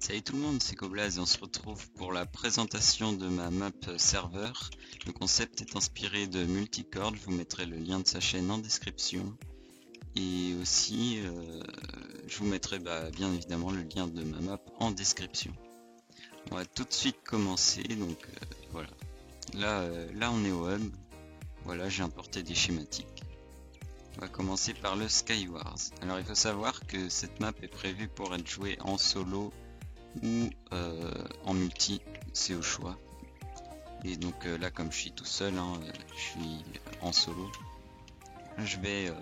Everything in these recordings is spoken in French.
Salut tout le monde, c'est Koblaz et on se retrouve pour la présentation de ma map serveur. Le concept est inspiré de Multicord, je vous mettrai le lien de sa chaîne en description. Et aussi, je vous mettrai bien évidemment le lien de ma map en description. On va tout de suite commencer, donc voilà. Là on est au hub, voilà j'ai importé des schématiques. On va commencer par le Skywars. Alors il faut savoir que cette map est prévue pour être jouée en solo ou en multi, c'est au choix. Et donc là comme je suis tout seul, je suis en solo, je vais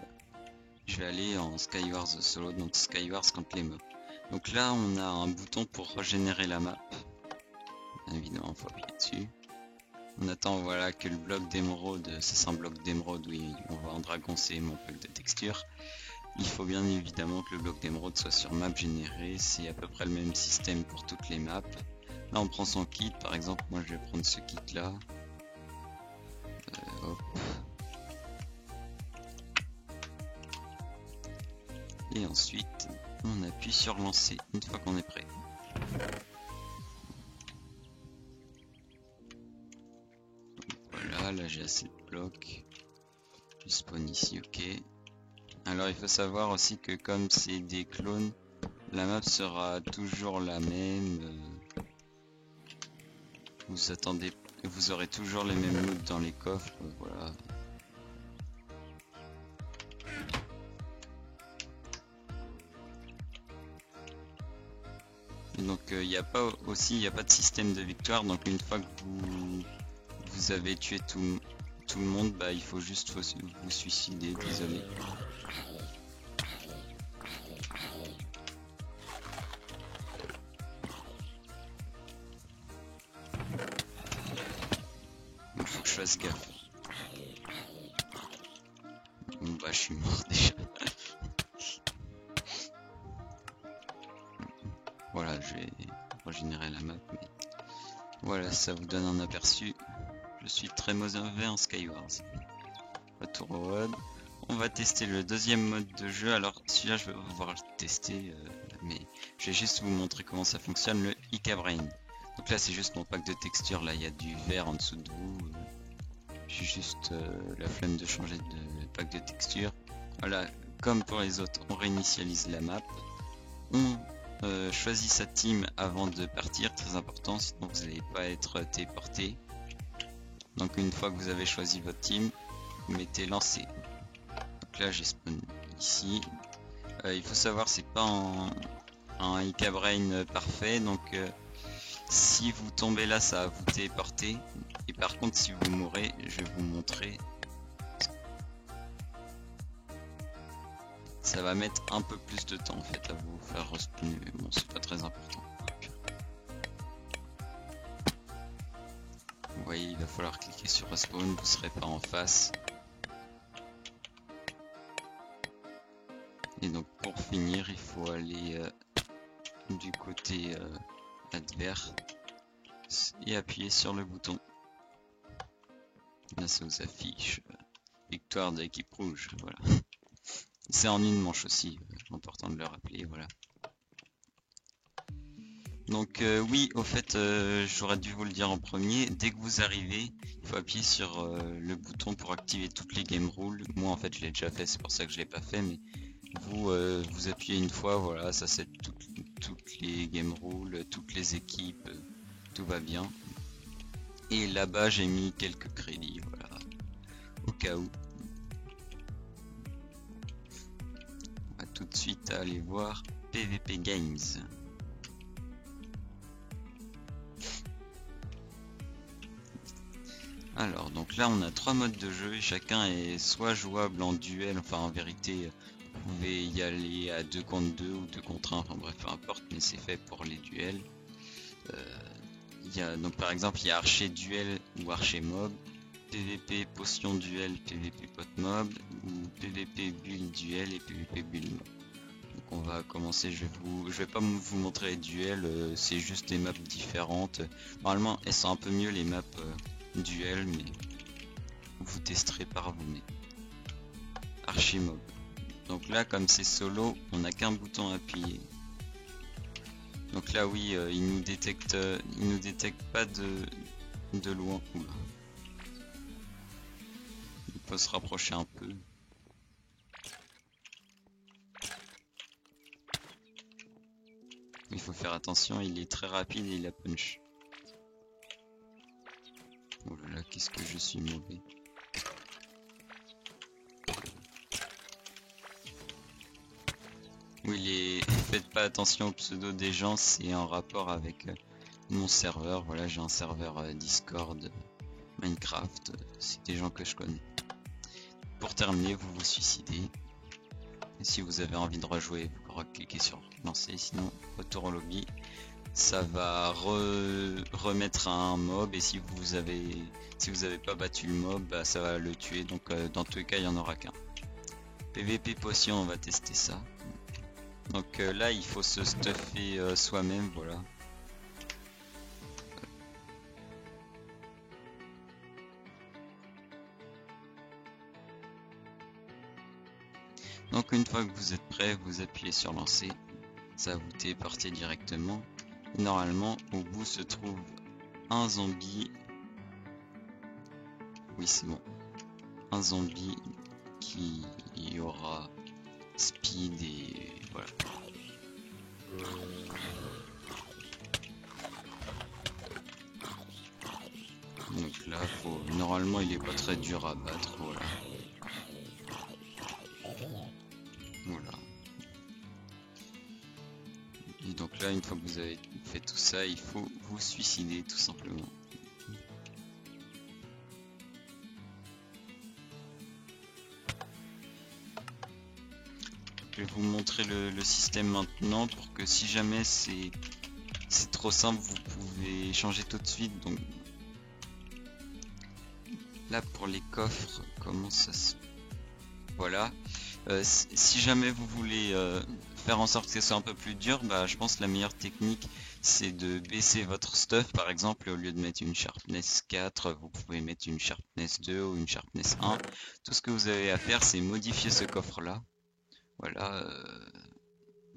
aller en Skywars solo, donc Skywars contre les mobs. Donc là on a un bouton pour régénérer la map, évidemment faut appuyer dessus. On attend voilà que le bloc d'émeraude, c'est un bloc d'émeraude, oui on voit en dragon, c'est mon bloc de texture. Il faut bien évidemment que le bloc d'émeraude soit sur map générée, c'est à peu près le même système pour toutes les maps. Là on prend son kit, par exemple moi je vais prendre ce kit là. Hop. Et ensuite on appuie sur lancer une fois qu'on est prêt. Voilà, là j'ai assez de blocs. Je spawn ici, ok. Alors il faut savoir aussi que comme c'est des clones, la map sera toujours la même. Vous aurez toujours les mêmes loots dans les coffres, voilà. Et donc il n'y a pas de système de victoire, donc une fois que vous avez tué tout le monde, il faut juste vous suicider, désolé. Il faut que je fasse gaffe. Bon je suis mort déjà. Voilà, je vais régénérer la map, mais voilà, ça vous donne un aperçu. Je suis très mauvais en Skywars. Retour au hub. On va tester le deuxième mode de jeu. Alors celui-là je vais pouvoir le tester, mais je vais juste vous montrer comment ça fonctionne, le Ica Brain. Donc là c'est juste mon pack de texture, là il y a du vert en dessous de vous. J'ai juste la flemme de changer de pack de texture. Voilà, comme pour les autres, on réinitialise la map. On choisit sa team avant de partir, très important, sinon vous n'allez pas être téléporté. Donc une fois que vous avez choisi votre team, vous mettez lancer. Donc là j'ai spawn ici. Il faut savoir c'est pas un Ica Brain parfait, donc si vous tombez là ça va vous téléporter. Et par contre si vous mourrez, je vais vous montrer. Ça va mettre un peu plus de temps en fait à vous faire respawner, mais bon c'est pas très important. Vous voyez, il va falloir cliquer sur respawn, vous serez pas en face. Et donc pour finir il faut aller du côté adverse et appuyer sur le bouton. Là ça vous affiche victoire de l'équipe rouge, voilà. C'est en une manche aussi, important de le rappeler, voilà. Donc oui, au fait, j'aurais dû vous le dire en premier, dès que vous arrivez, il faut appuyer sur le bouton pour activer toutes les game rules. Moi en fait je l'ai déjà fait, c'est pour ça que je l'ai pas fait, mais vous appuyez une fois, voilà, ça c'est toutes les game rules, toutes les équipes, tout va bien. Et là-bas j'ai mis quelques crédits, voilà, au cas où. On va tout de suite aller voir PVP Games. Alors donc là on a 3 modes de jeu et chacun est soit jouable en duel, enfin en vérité vous pouvez y aller à 2 contre 2 ou 2 contre 1, enfin bref peu importe, mais c'est fait pour les duels. Donc par exemple il y a archer duel ou archer mob, PVP potion duel, PVP pot mob, ou PVP bulle duel et PVP bulle mob. Donc on va commencer, je vais pas vous montrer les duels, c'est juste des maps différentes. Normalement elles sont un peu mieux les maps duel, mais vous testerez par vous-même. Archimob. Donc là comme c'est solo, on n'a qu'un bouton à appuyer. Donc là oui, il nous détecte pas de loin. Oula. Il faut se rapprocher un peu. Il faut faire attention, il est très rapide et il a punch. Oh là là, qu'est-ce que je suis mauvais. Oui, faites pas attention au pseudo des gens, c'est en rapport avec mon serveur. Voilà, j'ai un serveur Discord, Minecraft, c'est des gens que je connais. Pour terminer, vous vous suicidez. Et si vous avez envie de rejouer, vous cliquez sur lancer, sinon retour au lobby. Ça va remettre un mob et si vous avez pas battu le mob, bah, ça va le tuer. Donc dans tous les cas, il n'y en aura qu'un. PVP potion, on va tester ça. Donc là, il faut se stuffer soi-même, voilà. Donc une fois que vous êtes prêt, vous appuyez sur lancer. Ça va vous téléporter directement. Et normalement, au bout se trouve un zombie. Oui, c'est bon. Un zombie qui aura speed et voilà. Donc là, normalement, il est pas très dur à battre, voilà. Voilà. Et donc là, une fois que vous avez fait tout ça, il faut vous suicider tout simplement. Je vais vous montrer le système maintenant pour que si jamais c'est trop simple, vous pouvez changer tout de suite. Donc là pour les coffres, comment ça se... Voilà. Si jamais vous voulez faire en sorte que ce soit un peu plus dur, bah, je pense que la meilleure technique c'est de baisser votre stuff. Par exemple, au lieu de mettre une sharpness 4, vous pouvez mettre une sharpness 2 ou une sharpness 1. Tout ce que vous avez à faire, c'est modifier ce coffre là. Voilà.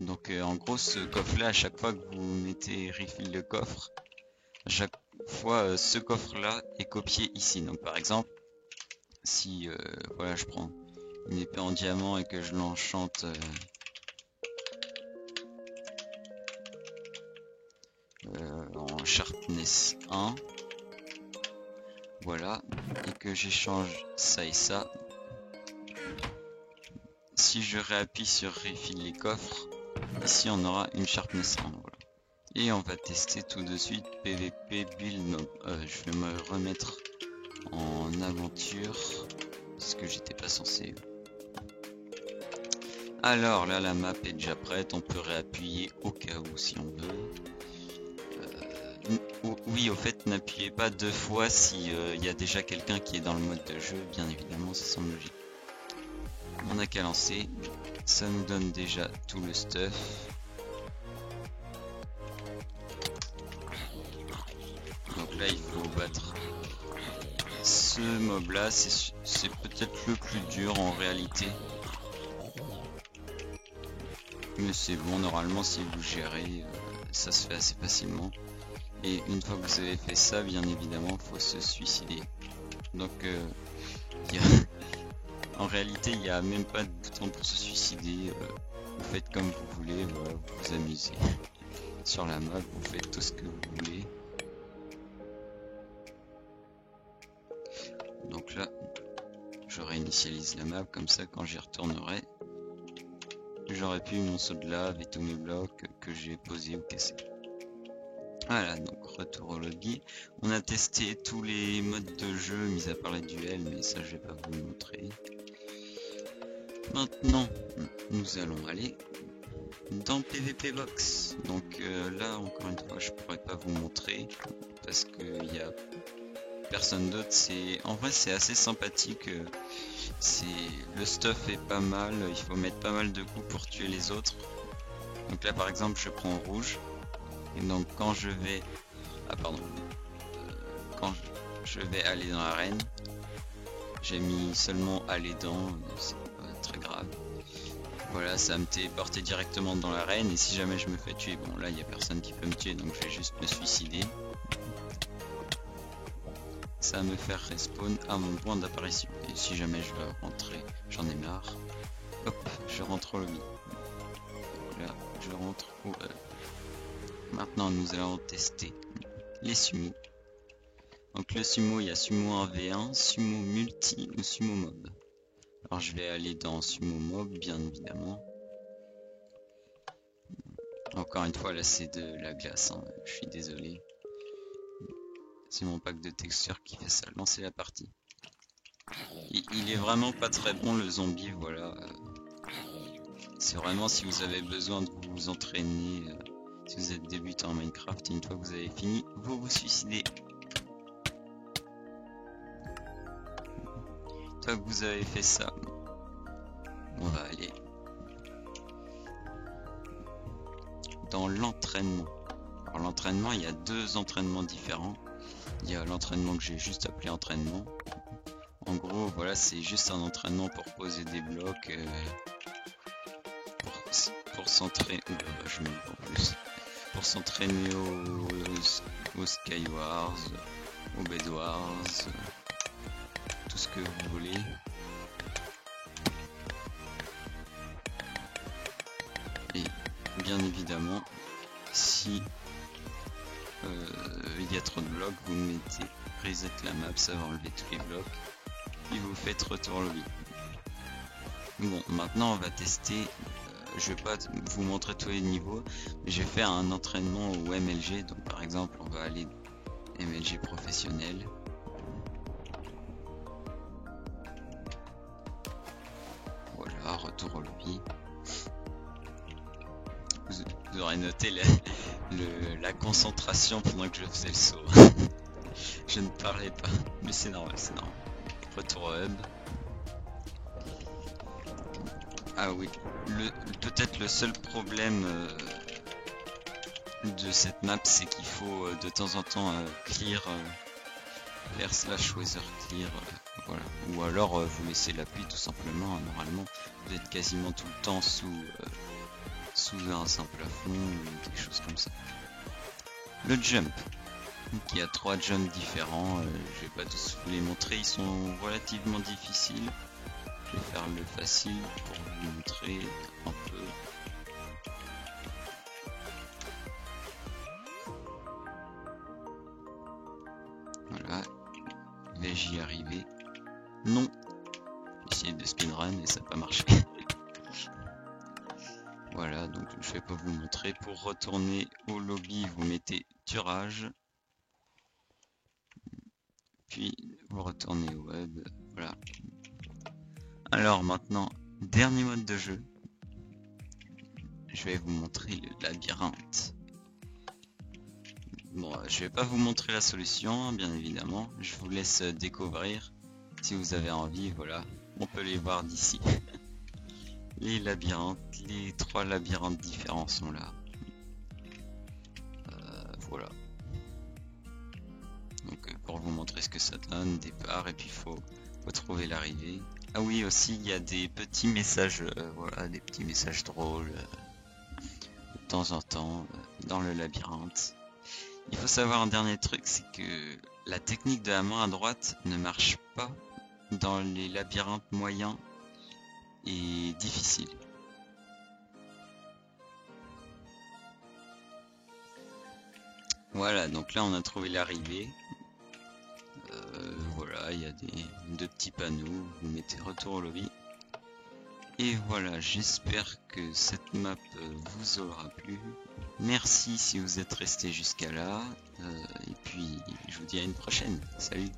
Donc en gros, ce coffre là, à chaque fois que vous mettez refill le coffre, à chaque fois ce coffre là est copié ici. Donc par exemple, si voilà, je prends une épée en diamant et que je l'enchante en sharpness 1, voilà, et que j'échange ça et ça, si je réappuie sur refill les coffres, ici on aura une sharpness 1, voilà. Et on va tester tout de suite PVP build mob. Je vais me remettre en aventure parce que j'étais pas censé. Alors là, la map est déjà prête, on peut réappuyer au cas où si on veut. Oui, au fait, n'appuyez pas 2 fois si il y a déjà quelqu'un qui est dans le mode de jeu, bien évidemment, ça semble logique. On n'a qu'à lancer, ça nous donne déjà tout le stuff. Donc là, il faut battre ce mob là, c'est peut-être le plus dur en réalité. Mais c'est bon, normalement si vous gérez, ça se fait assez facilement. Et une fois que vous avez fait ça, bien évidemment, il faut se suicider. Donc en réalité, il n'y a même pas de bouton pour se suicider. Vous faites comme vous voulez, voilà, vous vous amusez. Sur la map, vous faites tout ce que vous voulez. Donc là, je réinitialise la map, comme ça quand j'y retournerai, j'aurai pu mon saut de lave et tous mes blocs que j'ai posés ou cassés. Voilà, donc retour au lobby. On a testé tous les modes de jeu, mis à part les duels, mais ça je vais pas vous le montrer. Maintenant, nous allons aller dans PVP Box. Donc là, encore une fois, je pourrais pas vous montrer parce qu'il y a personne d'autre. En vrai, c'est assez sympathique. Le stuff est pas mal. Il faut mettre pas mal de coups pour tuer les autres. Donc là, par exemple, je prends rouge. Et donc quand je vais... Ah pardon. Quand je vais aller dans l'arène, j'ai mis seulement aller dans, c'est pas très grave. Voilà, ça me téléporté directement dans l'arène, et si jamais je me fais tuer, bon là il n'y a personne qui peut me tuer, donc je vais juste me suicider. Ça va me faire respawn à mon point d'apparition, et si jamais je veux rentrer, j'en ai marre, hop, je rentre au lobby. Voilà, je rentre au hub. Maintenant nous allons tester les sumo. Donc le sumo, il y a sumo 1v1, sumo multi ou sumo mob. Alors je vais aller dans sumo mob bien évidemment. Encore une fois là c'est de la glace, hein. Je suis désolé. C'est mon pack de textures qui fait ça, lancer la partie. Il est vraiment pas très bon le zombie, voilà. C'est vraiment si vous avez besoin de vous entraîner, si vous êtes débutant en Minecraft, et une fois que vous avez fini, vous vous suicidez. Une fois que vous avez fait ça, on va aller dans l'entraînement. Alors l'entraînement, il y a deux entraînements différents. Il y a l'entraînement que j'ai juste appelé entraînement. En gros, voilà, c'est juste un entraînement pour poser des blocs, pour s'entraîner. Je me en plus. Pour s'entraîner aux Skywars, aux Bedwars, tout ce que vous voulez. Et bien évidemment, si il y a trop de blocs, vous mettez reset la map, ça va enlever tous les blocs, et vous faites retour lobby. Bon, maintenant on va tester. Je vais pas vous montrer tous les niveaux, mais j'ai fait un entraînement au MLG. Donc par exemple, on va aller MLG professionnel. Voilà, retour au lobby. Vous aurez noté la concentration pendant que je faisais le saut. Je ne parlais pas, mais c'est normal, c'est normal. Retour au hub. Ah oui, peut-être le seul problème de cette map, c'est qu'il faut de temps en temps clear /weather clear, voilà. Ou alors vous laissez l'appui tout simplement, hein. Normalement vous êtes quasiment tout le temps sous un simple plafond ou des choses comme ça. Le jump, donc il y a 3 jumps différents, je vais pas tous vous les montrer, ils sont relativement difficiles. Je vais faire le facile pour vous montrer un peu. Voilà, vais-je y arriver? Non. J'ai essayé de speedrun et ça n'a pas marché. Voilà, donc je vais pas vous montrer. Pour retourner au lobby, vous mettez Turage. Puis vous retournez au web. Voilà. Alors maintenant, dernier mode de jeu. Je vais vous montrer le labyrinthe. Bon, je vais pas vous montrer la solution, bien évidemment. Je vous laisse découvrir. Si vous avez envie, voilà. On peut les voir d'ici. Les labyrinthes, les 3 labyrinthes différents sont là. Voilà. Donc pour vous montrer ce que ça donne, départ, et puis faut trouver l'arrivée. Ah oui, aussi il y a des petits messages, voilà, des petits messages drôles de temps en temps dans le labyrinthe. Il faut savoir un dernier truc, c'est que la technique de la main à droite ne marche pas dans les labyrinthes moyens et difficiles. Voilà, donc là on a trouvé l'arrivée. Voilà, il y a deux petits panneaux, vous mettez retour au lobby. Et voilà, j'espère que cette map vous aura plu. Merci si vous êtes resté jusqu'à là. Et puis, je vous dis à une prochaine. Salut!